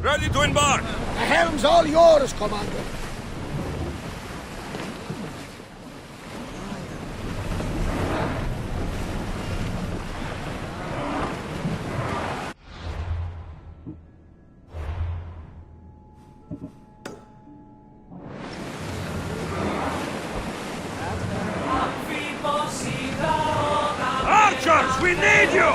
Ready to embark! The helm's all yours, Commander. Archers, we need you!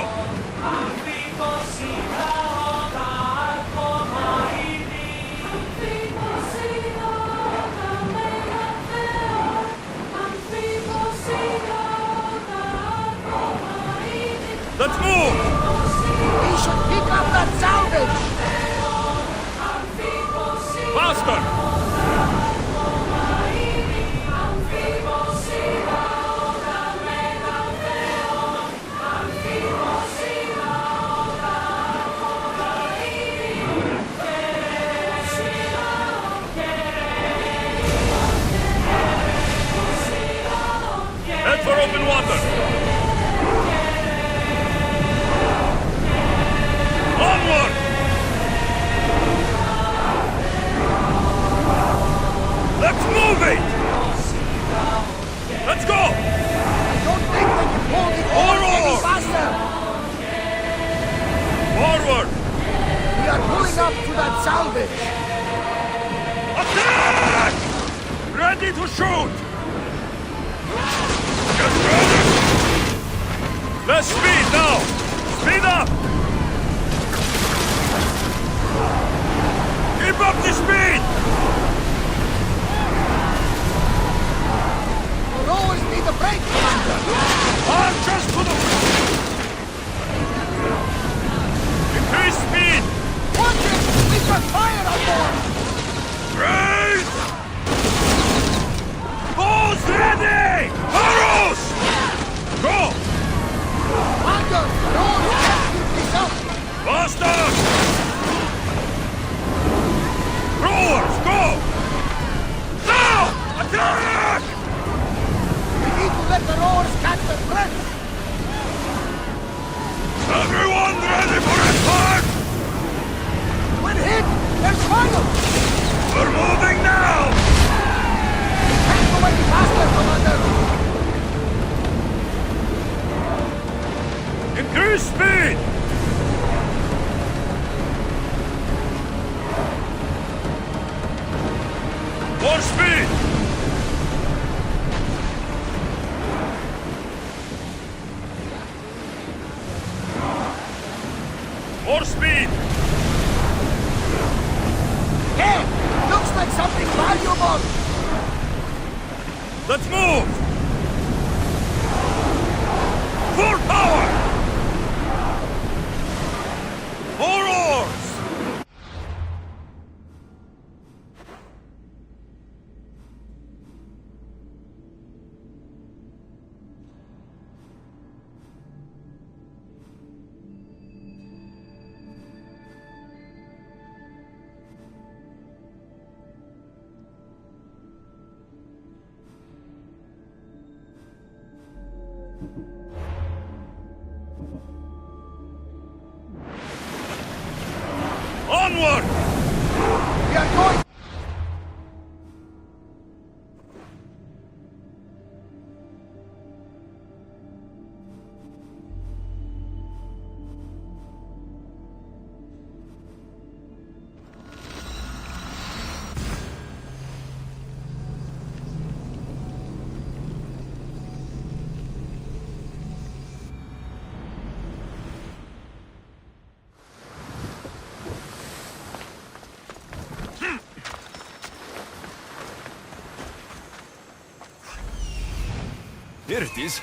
Let's move! We should pick up that salvage! Faster! Head for open water! Onward! Let's move it! Let's go! I don't think we can pull the oar any faster! Forward! We are pulling up to that salvage! Attack! Ready to shoot! Get ready! Less speed now! Speed up! Keep up the speed! The rowers need a break, Commander! Archers to the... Increase speed! Watch it! We've got fire on board! Raise! Bows ready! Arrows! Go! Commander, the rowers can't keep this up! Faster! Rowers, go! Now! Attack! We need to let the rowers catch their breath! Everyone ready for attack! We're hit! There's fire! We're moving now! Can't go any faster, Commander! Increase speed! More speed! More speed! Hey! Looks like something valuable! Let's move! Full power! More oars! Onward! We are going! Here it is.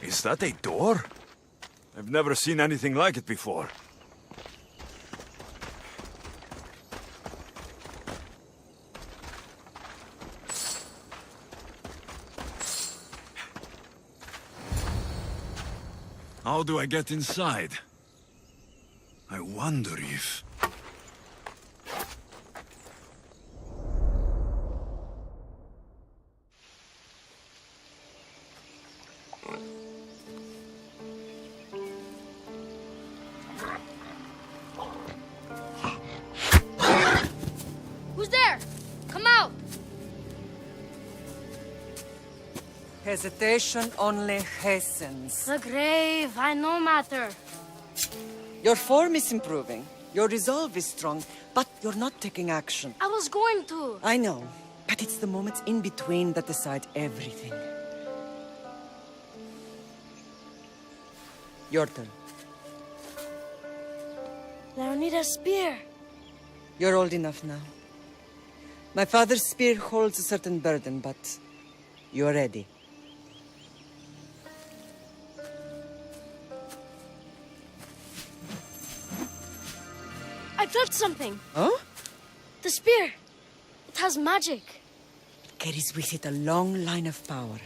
Is that a door? I've never seen anything like it before. How do I get inside? I wonder if... Who's there? Come out! Hesitation only hastens. The grave, I no matter. Your form is improving. Your resolve is strong, but you're not taking action. I was going to. I know, but it's the moments in between that decide everything. Your turn. Leonida's spear. You're old enough now. My father's spear holds a certain burden, but you're ready. I felt something. Huh? The spear. It has magic. It carries with it a long line of power.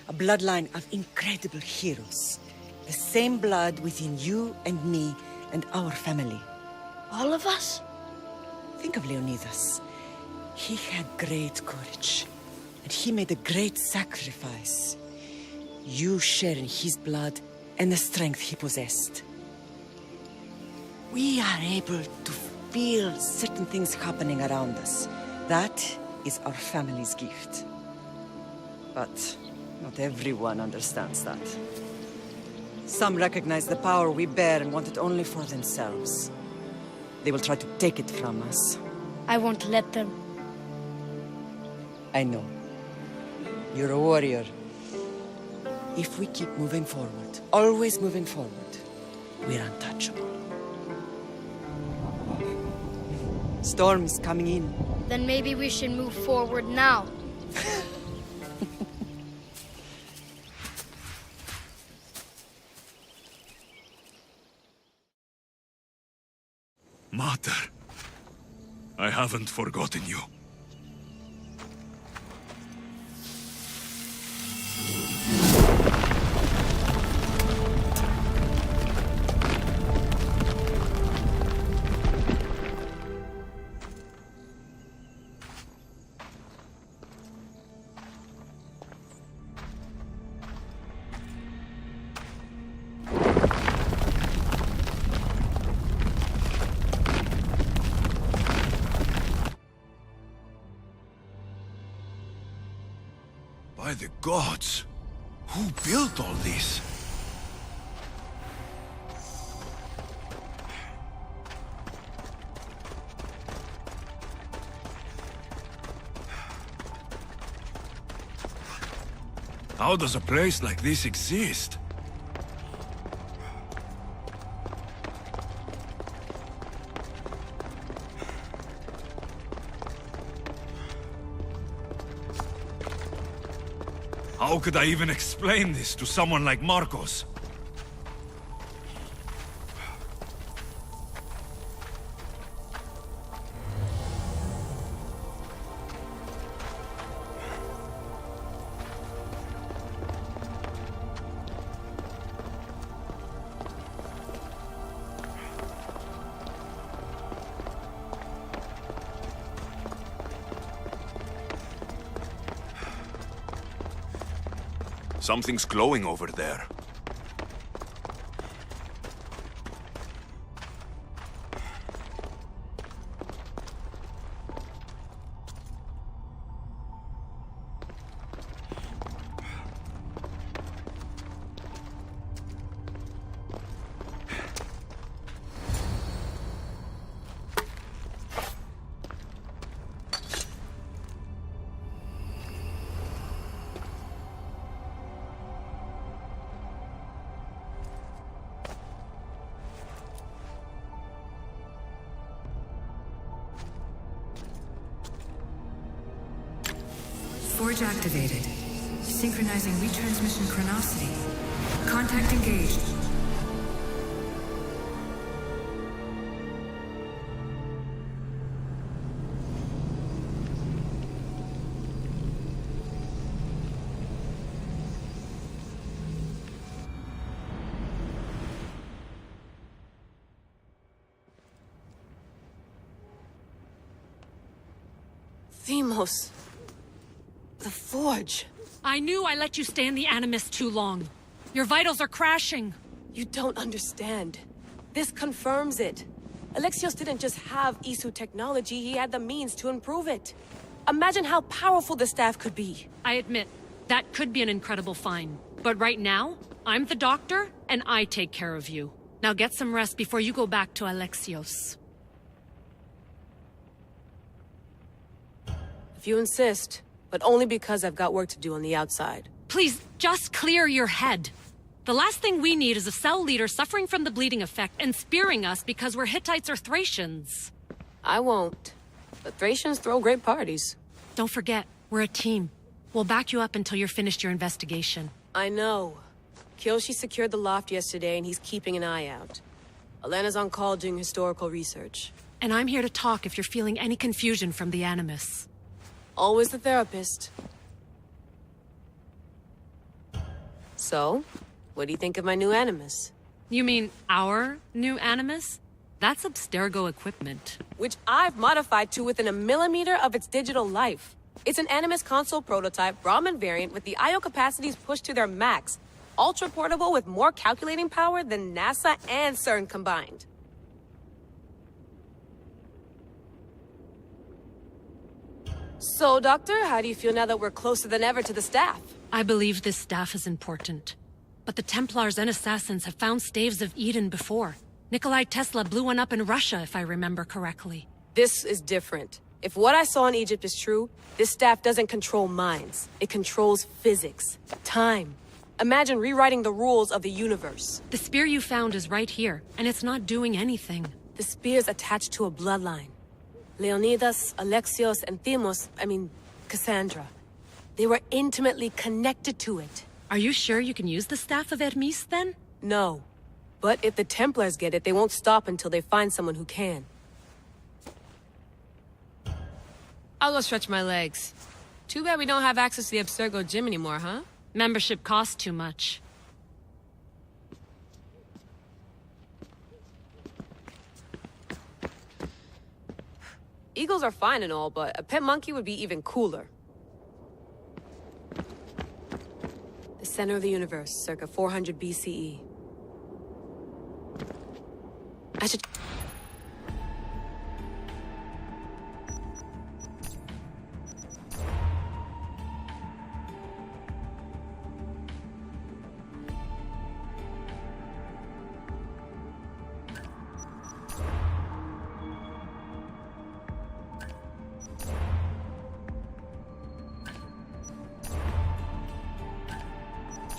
A bloodline of incredible heroes. The same blood within you and me and our family. All of us? Think of Leonidas. He had great courage. And he made a great sacrifice. You share in his blood and the strength he possessed. We are able to feel certain things happening around us. That is our family's gift. But not everyone understands that. Some recognize the power we bear and want it only for themselves. They will try to take it from us. I won't let them. I know. You're a warrior. If we keep moving forward, always moving forward, we're untouchable. Storm's coming in. Then maybe we should move forward now. Mater, I haven't forgotten you. By the gods! Who built all this? How does a place like this exist? How could I even explain this to someone like Marcos? Something's glowing over there. Forge activated. Synchronizing retransmission chronicity. Contact engaged. Themos. The Forge. I knew I let you stay in the Animus too long. Your vitals are crashing. You don't understand. This confirms it. Alexios didn't just have Isu technology, he had the means to improve it. Imagine how powerful the staff could be. I admit, that could be an incredible find. But right now, I'm the doctor, and I take care of you. Now get some rest before you go back to Alexios. If you insist, but only because I've got work to do on the outside. Please, just clear your head. The last thing we need is a cell leader suffering from the bleeding effect and spearing us because we're Hittites or Thracians. I won't. The Thracians throw great parties. Don't forget, we're a team. We'll back you up until you're finished your investigation. I know. Kyoshi secured the loft yesterday and he's keeping an eye out. Elena's on call doing historical research. And I'm here to talk if you're feeling any confusion from the Animus. Always the therapist. So, what do you think of my new Animus? You mean our new Animus? That's Abstergo equipment. Which I've modified to within a millimeter of its digital life. It's an Animus console prototype, Brahmin variant with the I/O capacities pushed to their max. Ultra portable with more calculating power than NASA and CERN combined. So, Doctor, how do you feel now that we're closer than ever to the staff? I believe this staff is important. But the Templars and Assassins have found staves of Eden before. Nikolai Tesla blew one up in Russia, if I remember correctly. This is different. If what I saw in Egypt is true, this staff doesn't control minds. It controls physics, time. Imagine rewriting the rules of the universe. The spear you found is right here, and it's not doing anything. The spear's attached to a bloodline. Leonidas, Alexios, and Cassandra. They were intimately connected to it. Are you sure you can use the Staff of Hermes, then? No. But if the Templars get it, they won't stop until they find someone who can. I'll go stretch my legs. Too bad we don't have access to the Abstergo gym anymore, huh? Membership costs too much. Eagles are fine and all, but a pet monkey would be even cooler. The center of the universe, circa 400 BCE. I should...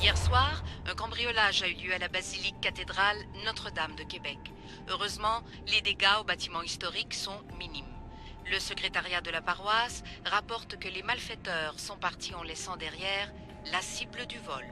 Hier soir, un cambriolage a eu lieu à la basilique cathédrale Notre-Dame de Québec. Heureusement, les dégâts au bâtiment historique sont minimes. Le secrétariat de la paroisse rapporte que les malfaiteurs sont partis en laissant derrière la cible du vol.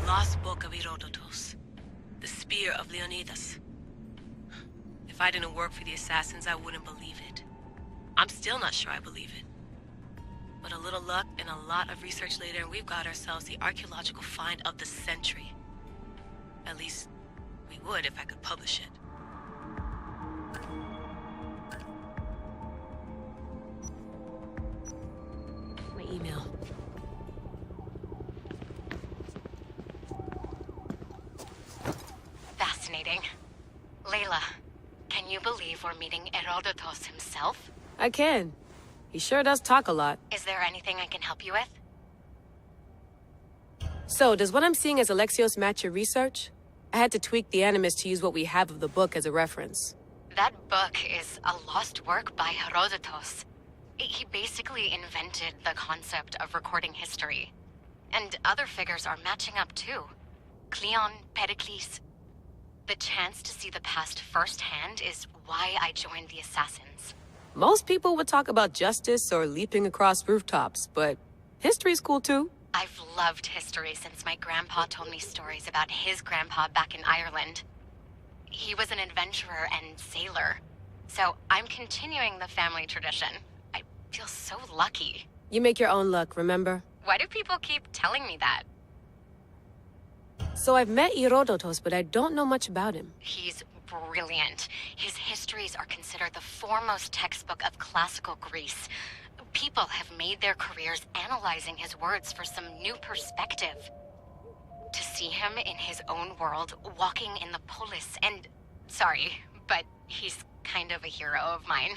lost book of Herodotus. The spear of Leonidas. If I didn't work for the assassins, I wouldn't believe it. I'm still not sure I believe it. But a little luck and a lot of research later, and we've got ourselves the archaeological find of the century. At least, we would if I could publish it. My email. Fascinating. Layla, can you believe we're meeting Herodotus himself? I can. He sure does talk a lot. Is there anything I can help you with? So, does what I'm seeing as Alexios match your research? I had to tweak the animus to use what we have of the book as a reference. That book is a lost work by Herodotus. He basically invented the concept of recording history. And other figures are matching up too. Cleon, Pericles. The chance to see the past firsthand is why I joined the Assassins. Most people would talk about justice or leaping across rooftops, but history's cool too. I've loved history since my grandpa told me stories about his grandpa back in Ireland. He was an adventurer and sailor. So I'm continuing the family tradition. I feel so lucky. You make your own luck, remember? Why do people keep telling me that? So I've met Herodotus, but I don't know much about him. He's brilliant. His histories are considered the foremost textbook of classical Greece. People have made their careers analyzing his words for some new perspective. To see him in his own world, walking in the polis, and... Sorry, but he's kind of a hero of mine.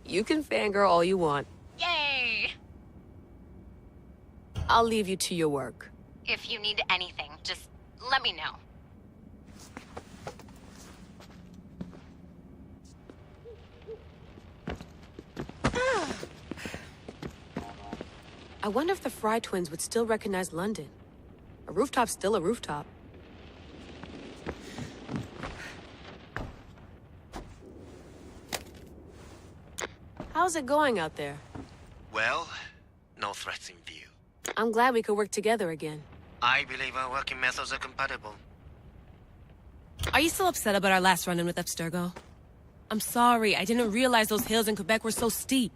You can fangirl all you want. Yay! I'll leave you to your work. If you need anything, just let me know. I wonder if the Fry twins would still recognize London. A rooftop's still a rooftop. How's it going out there? Well, no threats in view. I'm glad we could work together again. I believe our working methods are compatible. Are you still upset about our last run-in with Abstergo? I'm sorry, I didn't realize those hills in Quebec were so steep.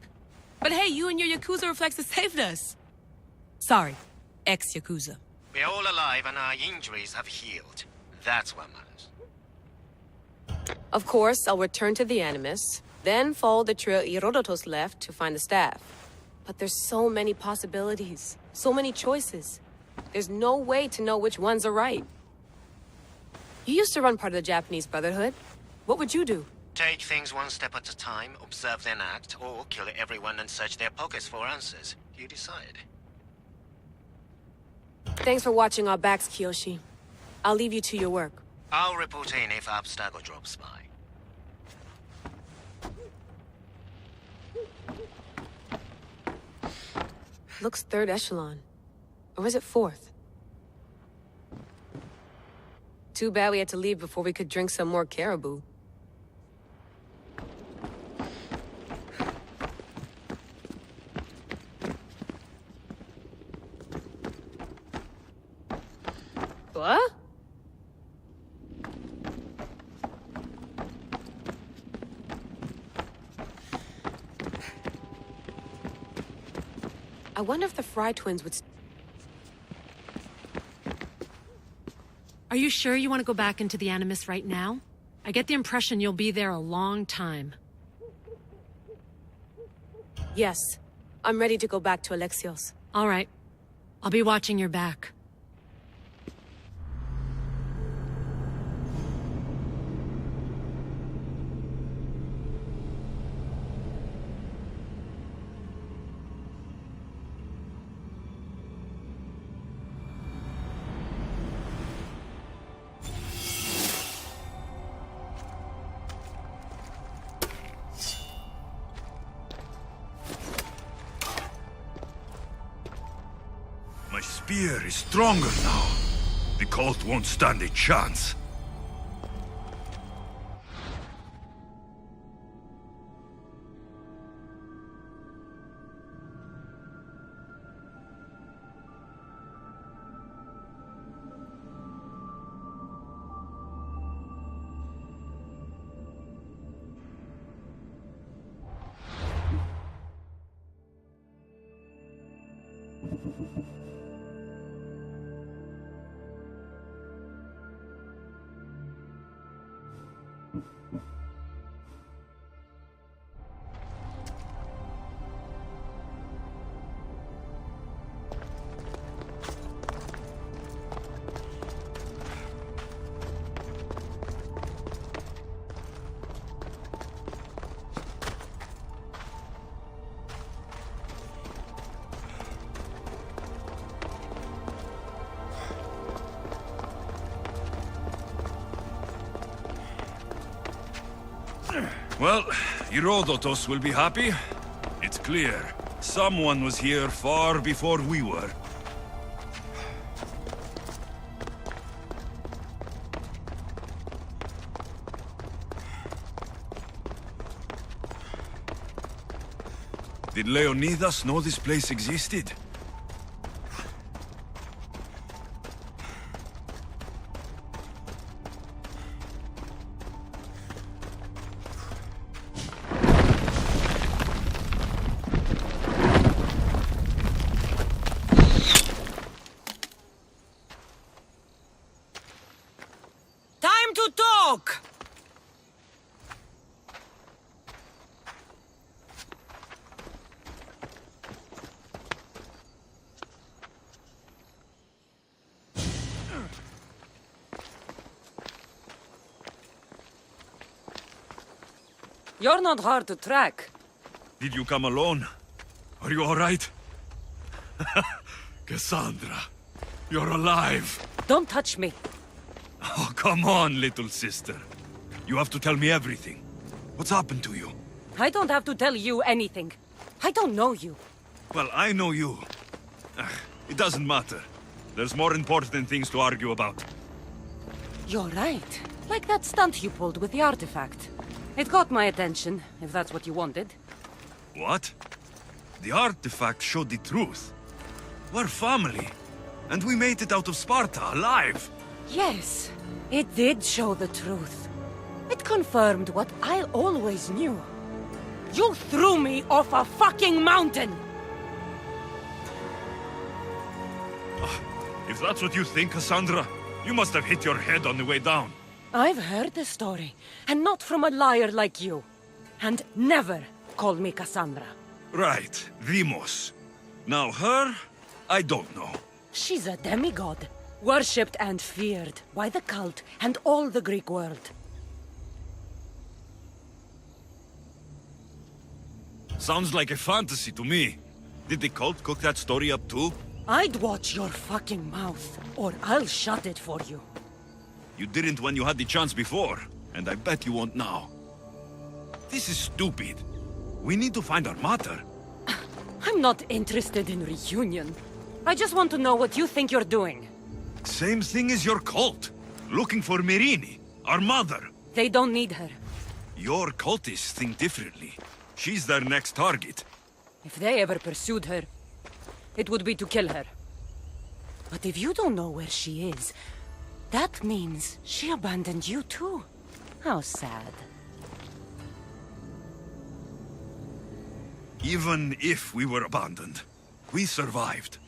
But hey, you and your Yakuza reflexes saved us. Sorry, ex-Yakuza. We're all alive and our injuries have healed. That's what matters. Of course, I'll return to the Animus, then follow the trail Herodotus left to find the staff. But there's so many possibilities, so many choices. There's no way to know which ones are right. You used to run part of the Japanese Brotherhood. What would you do? Take things one step at a time, observe then act, or kill everyone and search their pockets for answers. You decide. Thanks for watching our backs, Kiyoshi. I'll leave you to your work. I'll report in if Abstergo drops by. Looks third echelon. Or is it fourth? Too bad we had to leave before we could drink some more caribou. What? I wonder if the Fry twins would... Are you sure you want to go back into the Animus right now? I get the impression you'll be there a long time. Yes. I'm ready to go back to Alexios. All right. I'll be watching your back. My spear is stronger now. The cult won't stand a chance. Well, Herodotus will be happy. It's clear. Someone was here far before we were. Did Leonidas know this place existed? Time to talk! You're not hard to track. Did you come alone? Are you all right? Cassandra, you're alive. Don't touch me. Oh, come on, little sister. You have to tell me everything. What's happened to you? I don't have to tell you anything. I don't know you. Well, I know you. It doesn't matter. There's more important things to argue about. You're right. Like that stunt you pulled with the artifact. It got my attention, if that's what you wanted. What? The artifact showed the truth. We're family. And we made it out of Sparta, alive. Yes, it did show the truth. It confirmed what I always knew. You threw me off a fucking mountain! If that's what you think, Cassandra, you must have hit your head on the way down. I've heard the story, and not from a liar like you. And never call me Cassandra. Right, Demos. Now her, I don't know. She's a demigod, worshipped and feared by the cult and all the Greek world. Sounds like a fantasy to me. Did the cult cook that story up too? I'd watch your fucking mouth, or I'll shut it for you. You didn't when you had the chance before, and I bet you won't now. This is stupid. We need to find our mother. I'm not interested in reunion. I just want to know what you think you're doing. Same thing as your cult. Looking for Myrrine, our mother. They don't need her. Your cultists think differently. She's their next target. If they ever pursued her, it would be to kill her. But if you don't know where she is, that means she abandoned you too. How sad. Even if we were abandoned, we survived.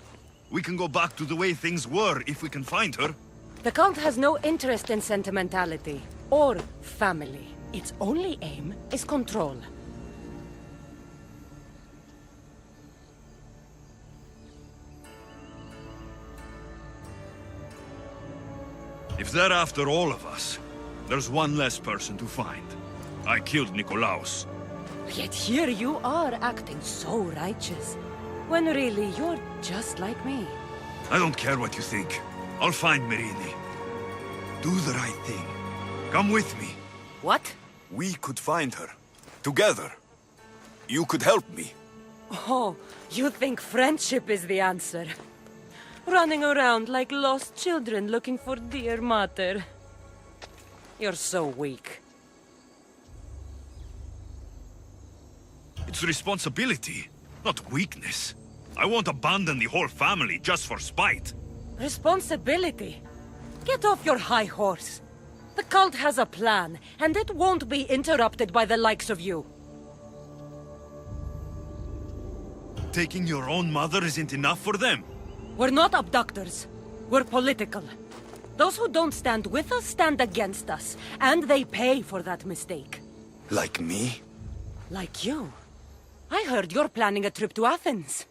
We can go back to the way things were if we can find her. The cult has no interest in sentimentality or family. Its only aim is control. If they're after all of us, there's one less person to find. I killed Nikolaos. Yet here you are acting so righteous, when really you're just like me. I don't care what you think. I'll find Myrrine. Do the right thing. Come with me. What? We could find her. Together. You could help me. Oh, you think friendship is the answer? Running around like lost children looking for dear mother. You're so weak. It's responsibility, not weakness. I won't abandon the whole family just for spite. Responsibility? Get off your high horse. The cult has a plan, and it won't be interrupted by the likes of you. Taking your own mother isn't enough for them. We're not abductors. We're political. Those who don't stand with us stand against us, and they pay for that mistake. Like me? Like you. I heard you're planning a trip to Athens.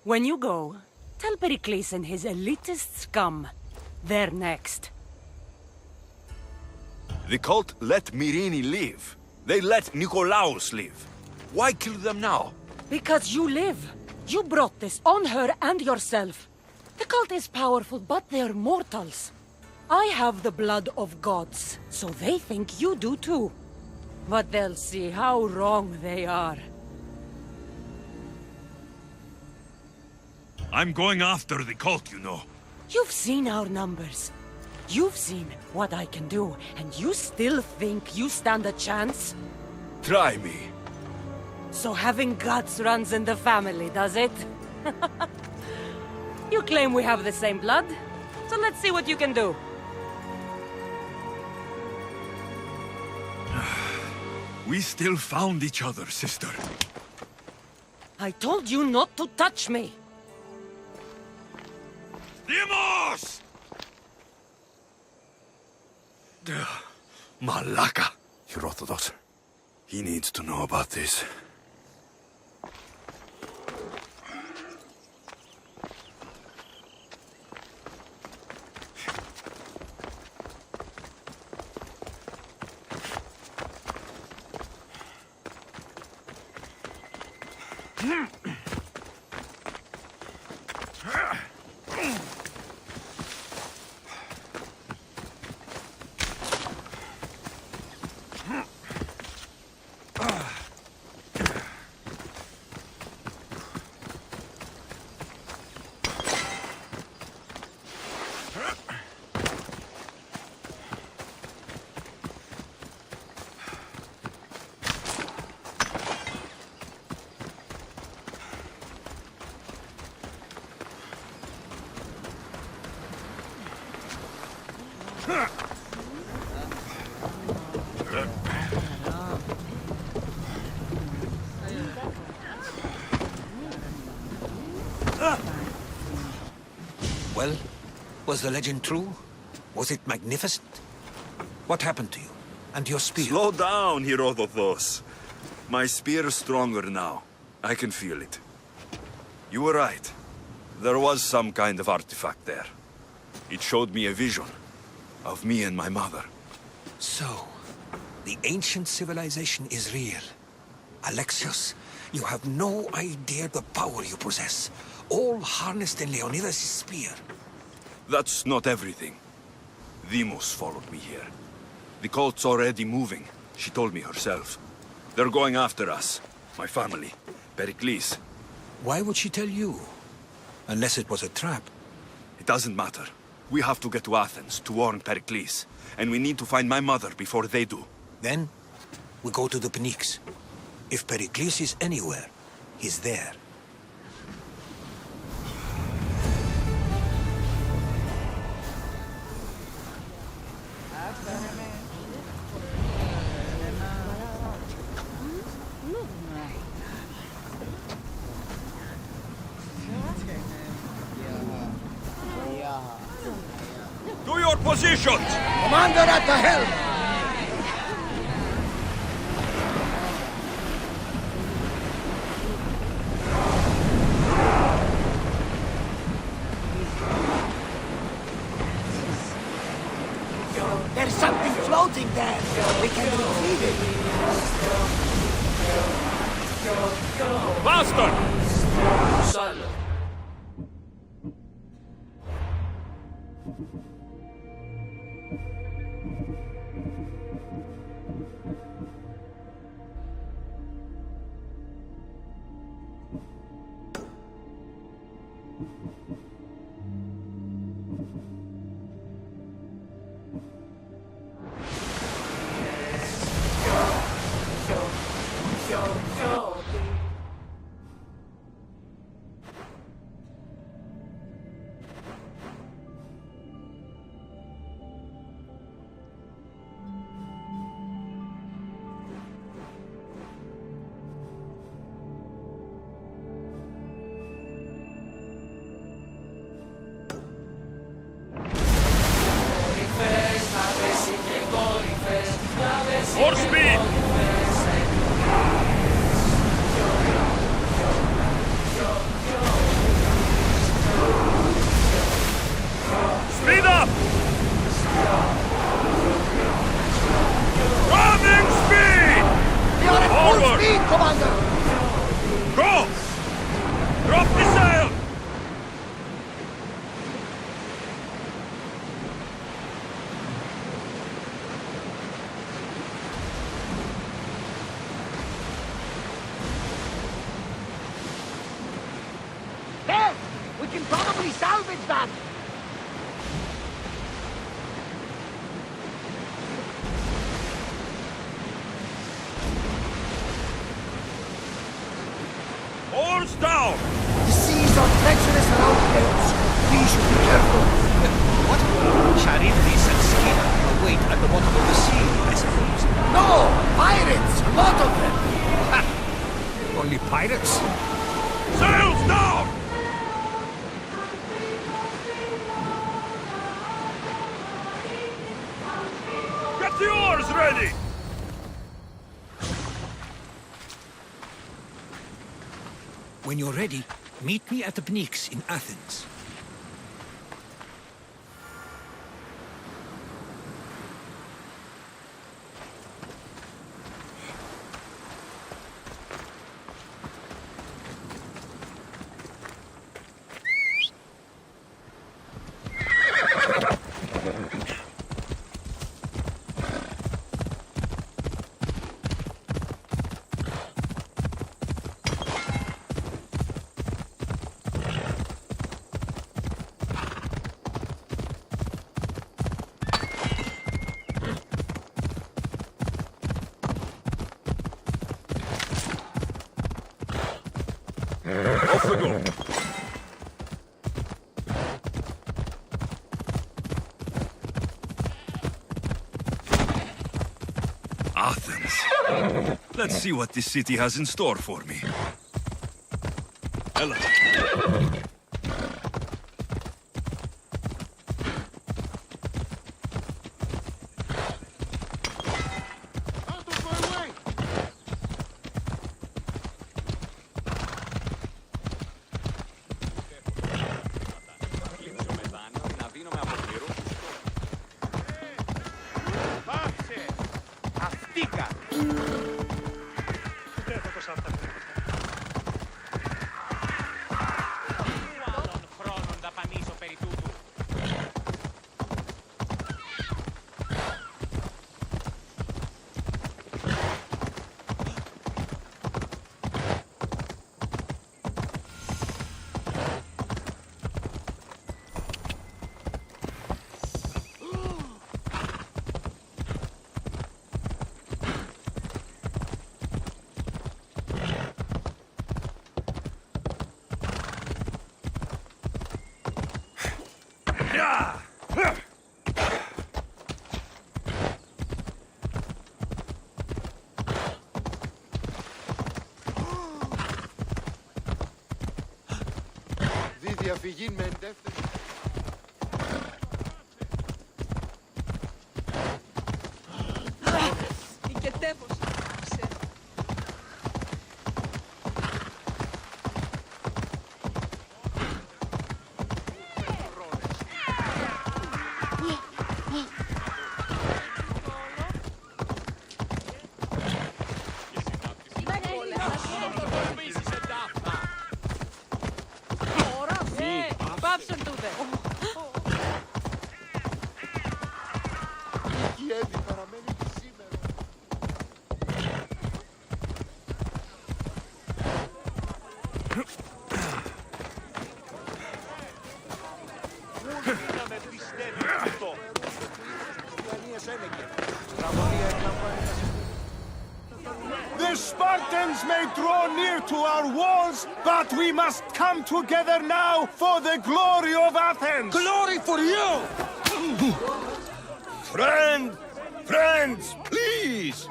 When you go, tell Pericles and his elitist scum. They're next. The cult let Myrine live. They let Nikolaos live. Why kill them now? Because you live. You brought this on her and yourself. The cult is powerful, but they're mortals. I have the blood of gods, so they think you do too. But they'll see how wrong they are. I'm going after the cult, you know. You've seen our numbers. You've seen what I can do, and you still think you stand a chance? Try me. So having guts runs in the family, does it? You claim we have the same blood, so let's see what you can do. We still found each other, sister. I told you not to touch me! Demos! Malaka. You're Orthodox. He needs to know about this. Well, was the legend true? Was it magnificent? What happened to you? And your spear? Slow down, Herodotos. My spear is stronger now. I can feel it. You were right. There was some kind of artifact there. It showed me a vision of me and my mother. So, the ancient civilization is real. Alexios, you have no idea the power you possess. All harnessed in Leonidas' spear. That's not everything. Demos followed me here. The cult's already moving. She told me herself. They're going after us. My family. Pericles. Why would she tell you? Unless it was a trap. It doesn't matter. We have to get to Athens to warn Pericles. And we need to find my mother before they do. Then, we go to the Pnyx. If Pericles is anywhere, he's there. To your positions! Commander at the helm! There's something floating there. We can retrieve it. Faster! We salvage that! Oars down! The seas are treacherous around here. We should be careful. What? Charybdis and Scylla await at the bottom of the sea, I suppose. No! Pirates! A lot of them! Ha! Only pirates? Sails down! Get the oars ready! When you're ready, meet me at the Pnyx in Athens. Off we go! Athens. Let's see what this city has in store for me. Hello. Διαφυγή με εντεύθυνση. Οικετεύος. The Spartans may draw near to our walls, but we must come together now for the glory of Athens! Glory for you! Friends, please!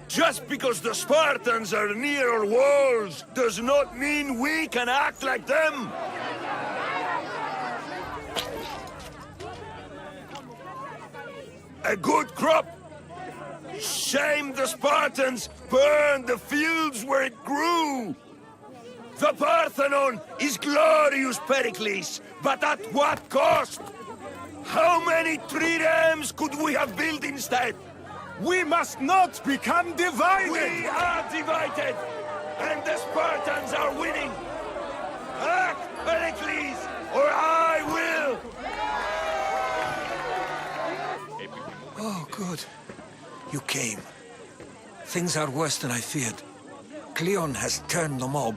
Just because the Spartans are near our walls does not mean we can act like them! A good crop? Shame the Spartans burned the fields where it grew! The Parthenon is glorious, Pericles, but at what cost? How many triremes could we have built instead? We must not become divided! We are divided, and the Spartans are winning! Act, Pericles, or I will! Oh, good. You came. Things are worse than I feared. Cleon has turned the mob.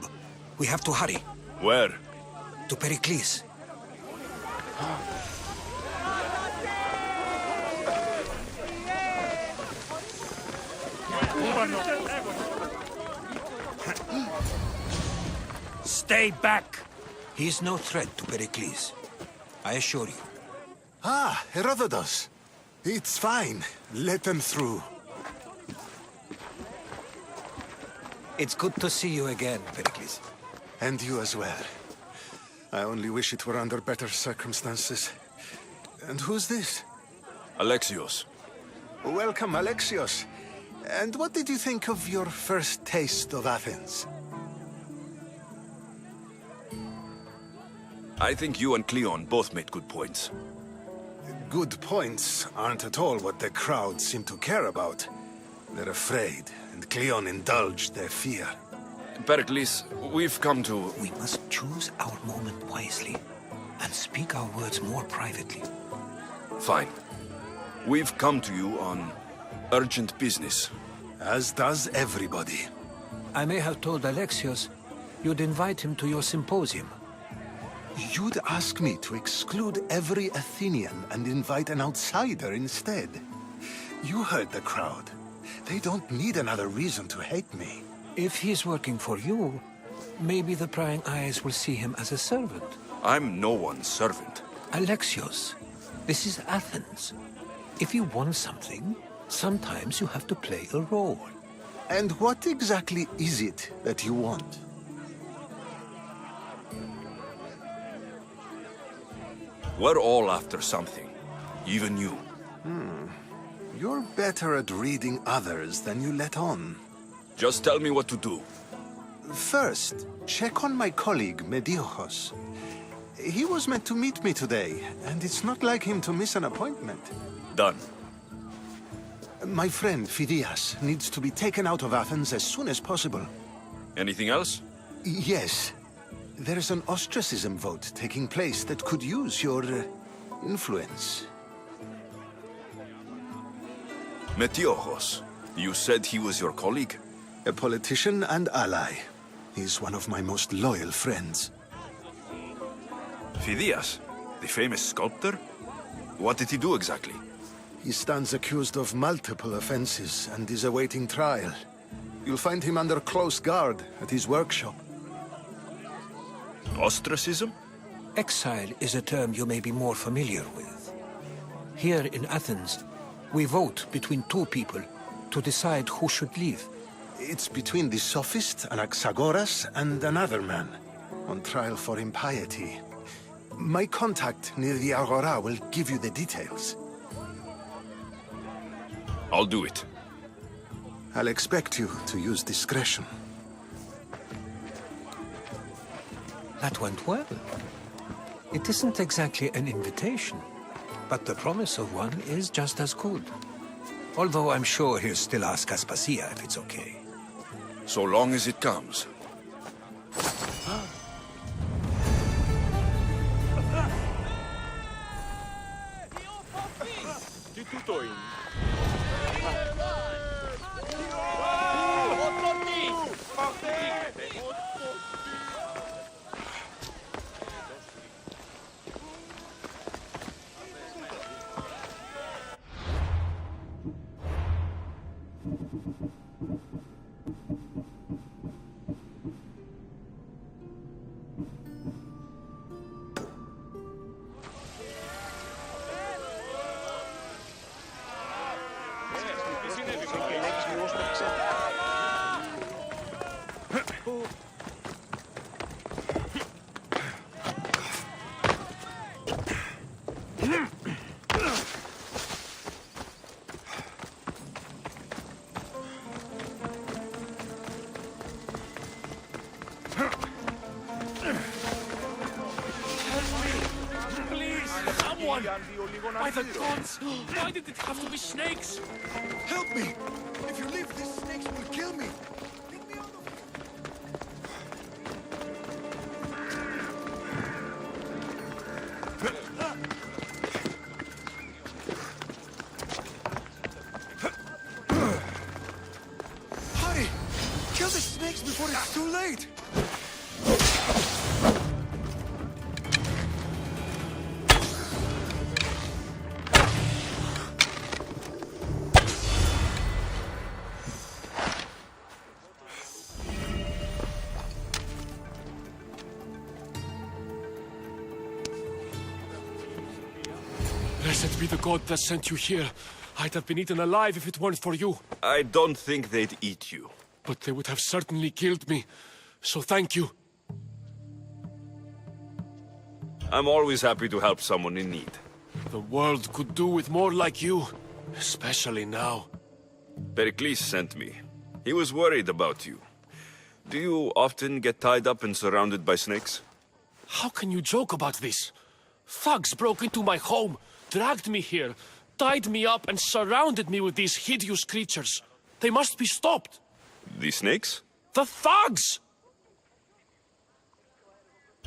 We have to hurry. Where? to Pericles. Stay back! He's no threat to Pericles. I assure you. Ah, Herodotus. It's fine. Let them through. It's good to see you again, Pericles. And you as well. I only wish it were under better circumstances. And who's this? Alexios. Welcome, Alexios. And what did you think of your first taste of Athens? I think you and Cleon both made good points. Good points aren't at all what the crowd seem to care about. They're afraid, and Cleon indulged their fear. Pericles, we've come to... We must choose our moment wisely, and speak our words more privately. Fine. We've come to you on urgent business. As does everybody. I may have told Alexios you'd invite him to your symposium. You'd ask me to exclude every Athenian and invite an outsider instead. You heard the crowd. They don't need another reason to hate me. If he's working for you, maybe the prying eyes will see him as a servant. I'm no one's servant. Alexios, this is Athens. If you want something, sometimes you have to play a role. And what exactly is it that you want? We're all after something. Even you. You're better at reading others than you let on. Just tell me what to do. First, check on my colleague, Mediochos. He was meant to meet me today, and it's not like him to miss an appointment. Done. My friend, Phidias, needs to be taken out of Athens as soon as possible. Anything else? Yes. There's an ostracism vote taking place that could use your influence. Metiochos. You said he was your colleague? A politician and ally. He's one of my most loyal friends. Phidias, the famous sculptor? What did he do exactly? He stands accused of multiple offenses and is awaiting trial. You'll find him under close guard at his workshop. Ostracism? Exile is a term you may be more familiar with. Here in Athens, we vote between two people to decide who should leave. It's between the sophist Anaxagoras and another man, on trial for impiety. My contact near the Agora will give you the details. I'll do it. I'll expect you to use discretion. That went well. It isn't exactly an invitation, but the promise of one is just as good. Although I'm sure he'll still ask Aspasia if it's okay. So long as it comes. By the gods! Why did it have to be snakes? Help me! If you leave, these snakes will kill me! Get me out of here! Hurry! Kill the snakes before it's too late! Blessed be the god that sent you here. I'd have been eaten alive if it weren't for you. I don't think they'd eat you. But they would have certainly killed me. So thank you. I'm always happy to help someone in need. The world could do with more like you. Especially now. Pericles sent me. He was worried about you. Do you often get tied up and surrounded by snakes? How can you joke about this? Thugs broke into my home, dragged me here, tied me up and surrounded me with these hideous creatures. They must be stopped. The snakes? The thugs!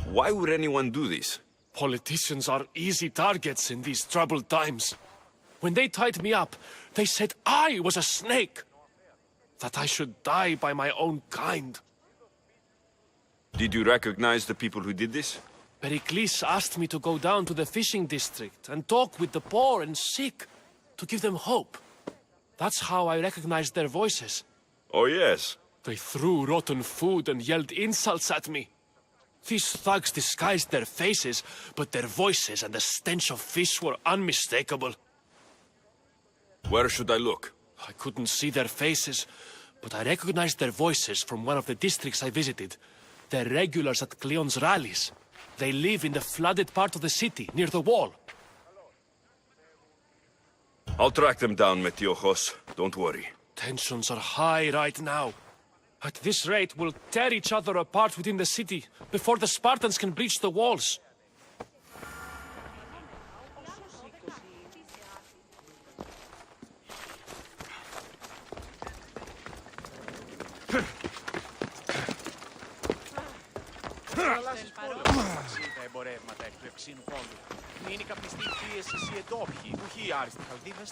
Why would anyone do this? Politicians are easy targets in these troubled times. When they tied me up, they said I was a snake. That I should die by my own kind. Did you recognize the people who did this? Pericles asked me to go down to the fishing district and talk with the poor and sick, to give them hope. That's how I recognized their voices. Oh, yes. They threw rotten food and yelled insults at me. These thugs disguised their faces, but their voices and the stench of fish were unmistakable. Where should I look? I couldn't see their faces, but I recognized their voices from one of the districts I visited. They're regulars at Cleon's rallies. They live in the flooded part of the city, near the wall. I'll track them down, Metiojos. Don't worry. Tensions are high right now. At this rate, we'll tear each other apart within the city, before the Spartans can breach the walls. Τα εμπορεύματα εκ του ευξήνου πόντου. Είναι η καπνιστή πίεση οι εντόπιοι, ουχή οι άριστοι Χαλδίνες.